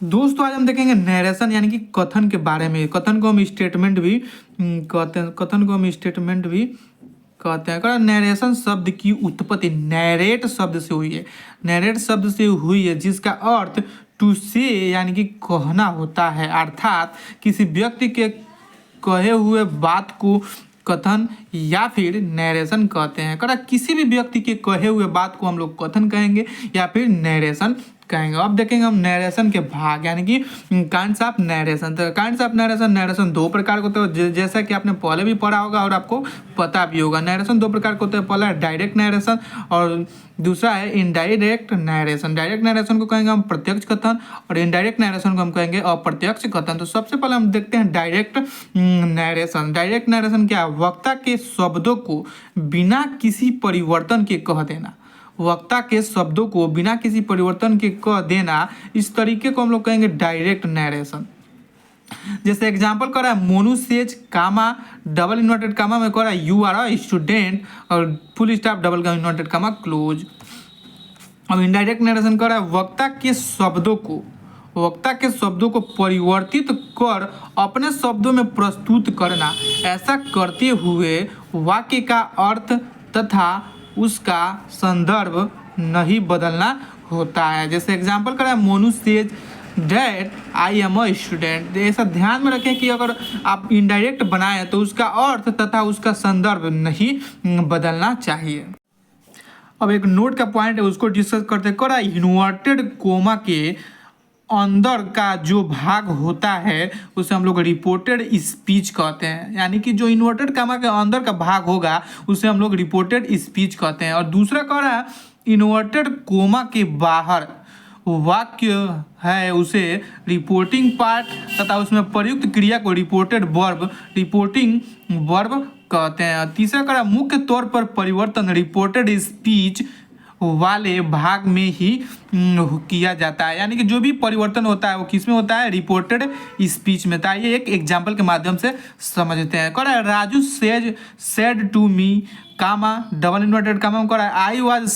दोस्तों आज हम देखेंगे नरेशन यानी कि कथन के बारे में। कथन को हम स्टेटमेंट भी कहते हैं। कहते हैं। नरेशन शब्द की उत्पत्ति नैरेट शब्द से हुई है। नैरेट शब्द से हुई है जिसका अर्थ टू से यानी कि कहना होता है, अर्थात किसी व्यक्ति के कहे हुए बात को कथन या फिर नरेशन कहते हैं। किसी भी व्यक्ति के कहे हुए बात को हम लोग कथन कहेंगे या फिर नरेशन कहेंगे। अब देखेंगे हम नरेशन के भाग यानी कि काइंड्स ऑफ नरेशन। तो काइंड्स ऑफ नरेशन दो प्रकार के होते हैं, जैसा कि आपने पहले भी पढ़ा होगा और आपको पता भी होगा। नरेशन दो प्रकार के होते हैं, पहला है डायरेक्ट नरेशन और दूसरा है इनडायरेक्ट नरेशन। डायरेक्ट नरेशन को कहेंगे हम प्रत्यक्ष कथन और इनडायरेक्ट नरेशन को हम कहेंगे अप्रत्यक्ष कथन। तो सबसे पहले हम देखते हैं डायरेक्ट नरेशन। डायरेक्ट नरेशन क्या है? वक्ता के शब्दों को बिना किसी परिवर्तन के कह देना। वक्ता के शब्दों को बिना किसी परिवर्तन के कह देना, इस तरीके को हम लोग कहेंगे डायरेक्ट नरेशन। जैसे एग्जांपल कर रहा है Monu says comma double inverted comma में कर रहा है यू आर अ स्टूडेंट और full stop double inverted comma close. अब इनडायरेक्ट नरेशन कर रहा है वक्ता के शब्दों को परिवर्तित कर अपने शब्दों में प्रस्तुत करना। ऐसा करते हुए वाक्य का अर्थ तथा उसका संदर्भ नहीं बदलना होता है। जैसे एग्जांपल करें Monu says that I am a student. ऐसा ध्यान में रखें कि अगर आप इनडायरेक्ट बनाएं तो उसका अर्थ तथा उसका संदर्भ नहीं बदलना चाहिए। अब एक नोट का पॉइंट है उसको डिस्कस करते करा इन्वर्टेड कोमा के अंदर का जो भाग होता है उसे हम लोग रिपोर्टेड स्पीच कहते हैं। यानी कि जो इन्वर्टेड कामा के अंदर का भाग होगा उसे हम लोग रिपोर्टेड स्पीच कहते हैं। और दूसरा कह रहा है इन्वर्टेड कोमा के बाहर वाक्य है उसे रिपोर्टिंग पार्ट तथा उसमें प्रयुक्त क्रिया को रिपोर्टिंग वर्ब कहते हैं। तीसरा कह रहा है मुख्य तौर पर परिवर्तन रिपोर्टेड स्पीच वाले भाग में ही किया जाता है। यानी कि जो भी परिवर्तन होता है वो किस में होता है? रिपोर्टेड स्पीच में। था ये एक एग्जांपल के माध्यम से समझते हैं। कह रहा है Raju said to me comma double inverted comma कह रहा है I was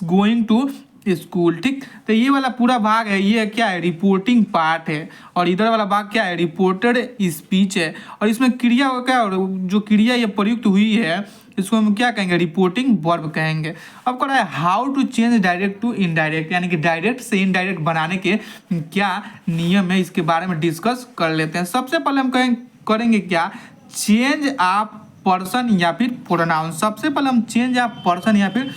going to school. ठीक, तो ये वाला पूरा भाग है ये क्या है? रिपोर्टिंग पार्ट है। और इधर वाला भाग क्या है? रिपोर्टेड स्पीच है। और इसमें क्रिया क्या, जो क्रिया ये प्रयुक्त हुई है इसको हम क्या कहेंगे? रिपोर्टिंग वर्ब कहेंगे। अब कह रहा है how to change direct to indirect, यानी कि डायरेक्ट से इनडायरेक्ट बनाने के क्या नियम है इसके बारे में डिस्कस कर लेते हैं। सबसे पहले हम करेंगे क्या? चेंज ऑफ पर्सन या फिर प्रोनाउन। सबसे पहले हम चेंज ऑफ पर्सन या फिर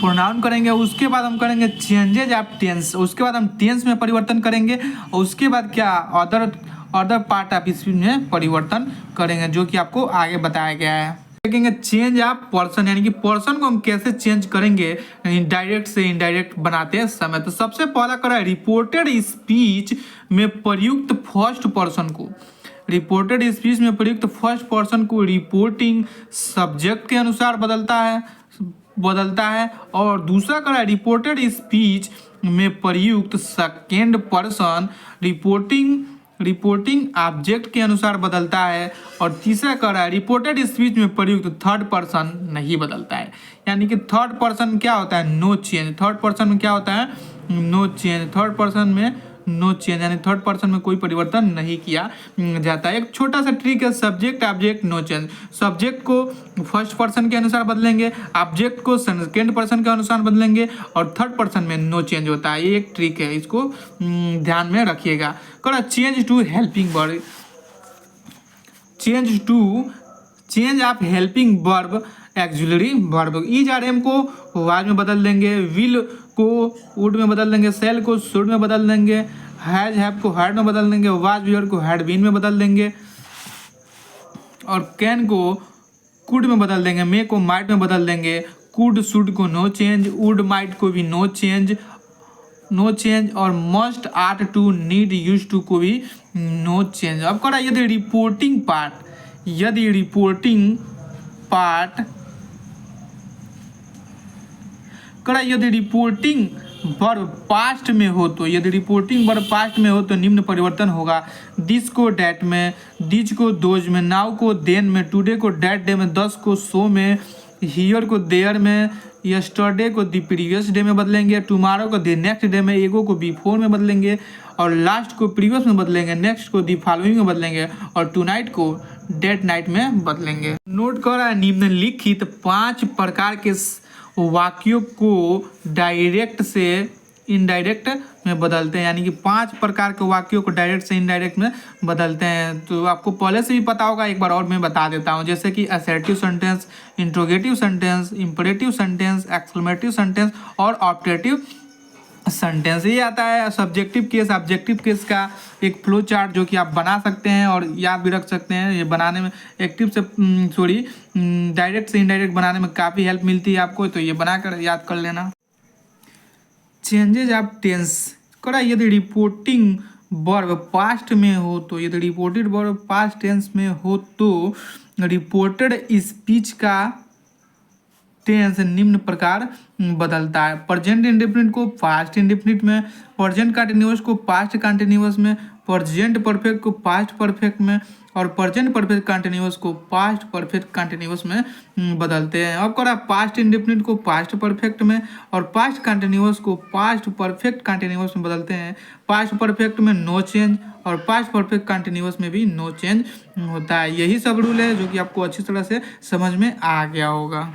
प्रोनाउन करेंगे, उसके बाद हम करेंगे चेंजेज ऑफ टेंस, उसके बाद हम टेंस में परिवर्तन करेंगे और उसके बाद क्या अदर पार्ट ऑफ स्पीच में परिवर्तन करेंगे जो कि आपको आगे बताया गया है। देखेंगे चेंज ऑफ पर्सन यानी कि पर्सन को हम कैसे चेंज करेंगे डायरेक्ट से इनडायरेक्ट बनाते समय। तो सबसे पहला करा है रिपोर्टेड स्पीच में प्रयुक्त फर्स्ट पर्सन को। रिपोर्टेड स्पीच में प्रयुक्त फर्स्ट पर्सन को रिपोर्टिंग सब्जेक्ट के अनुसार बदलता है। और दूसरा करा है रिपोर्टेड स्पीच में प्रयुक्त सेकेंड पर्सन रिपोर्टिंग ऑब्जेक्ट के अनुसार बदलता है। और तीसरा कह रहा है रिपोर्टेड स्पीच में प्रयुक्त थर्ड पर्सन नहीं बदलता है। यानी कि थर्ड पर्सन क्या होता है? No change. थर्ड पर्सन में क्या होता है? No change. थर्ड पर्सन में नो चेंज यानी थर्ड पर्सन में कोई परिवर्तन नहीं किया जाता है। एक छोटा सा ट्रिक है subject object no change. Subject को फर्स्ट पर्सन के अनुसार बदलेंगे, ऑब्जेक्ट को सेकेंड पर्सन के अनुसार बदलेंगे और थर्ड पर्सन में नो चेंज होता है। ये एक ट्रिक है, इसको ध्यान में रखिएगा। करा change to helping verb. Change of helping verb auxiliary verb. Is are am को वाज में बदल देंगे, विल को वुड में बदल देंगे, सेल को शुड में बदल देंगे, हैज हैव को हैड में बदल देंगे, वाज वियर को हैड बीन में बदल देंगे और कैन को कुड में बदल देंगे, मे को माइट में बदल देंगे, कुड शुड को नो चेंज, वुड माइट को भी नो चेंज और must ought to need use to को भी नो चेंज। अब करा यदि रिपोर्टिंग वर्ब पास्ट में हो तो निम्न परिवर्तन होगा। दिस को डैट में, डिज को दोज में, नाउ को देन में, टुडे को डैट डे में, दस को सो में, हियर को देयर में, यस्टरडे को द प्रीवियस डे में बदलेंगे, टुमारो को द नेक्स्ट डे में, एगो को बिफोर में बदलेंगे, और लास्ट को प्रीवियस में बदलेंगे, नेक्स्ट को द फॉलोइंग में बदलेंगे, और टुनाइट को डेट नाइट में बदलेंगे। नोट करा निम्नलिखित 5 प्रकार के वाक्यों को डायरेक्ट से इनडायरेक्ट में बदलते हैं, यानी कि 5 प्रकार के वाक्यों को डायरेक्ट से इनडायरेक्ट में बदलते हैं। तो आपको पहले से भी पता होगा, एक बार और मैं बता देता हूँ। जैसे कि assertive sentence, interrogative sentence, imperative sentence, exclamative sentence और ऑप्टेटिव सेंटेंस। ये आता है सब्जेक्टिव केस, ऑब्जेक्टिव केस का एक फ्लो चार्ट जो कि आप बना सकते हैं और याद भी रख सकते हैं। ये बनाने में एक्टिव से डायरेक्ट से इनडायरेक्ट बनाने में काफ़ी हेल्प मिलती है आपको, तो ये बनाकर याद कर लेना। चेंजेज ऑफ टेंस करा, यदि रिपोर्टिंग वर्ब पास्ट में हो तो, यदि रिपोर्टेड वर्ब पास्ट टेंस में हो तो रिपोर्टेड स्पीच का टेंस निम्न प्रकार बदलता है। प्रेजेंट इंडेफिनिट को पास्ट इंडेफिनिट में, प्रेजेंट कंटिन्यूअस को पास्ट कंटिन्यूअस में, प्रेजेंट परफेक्ट को पास्ट परफेक्ट में, और प्रेजेंट परफेक्ट कंटिन्यूअस को पास्ट परफेक्ट कंटिन्यूअस में बदलते हैं। अब करा पास्ट इंडेफिनिट को पास्ट परफेक्ट में और पास्ट कंटिन्यूअस को पास्ट परफेक्ट कंटिन्यूअस में बदलते हैं। पास्ट परफेक्ट में नो चेंज और पास्ट परफेक्ट कंटिन्यूअस में भी नो चेंज होता है। यही सब रूल है जो कि आपको अच्छी तरह से समझ में आ गया होगा।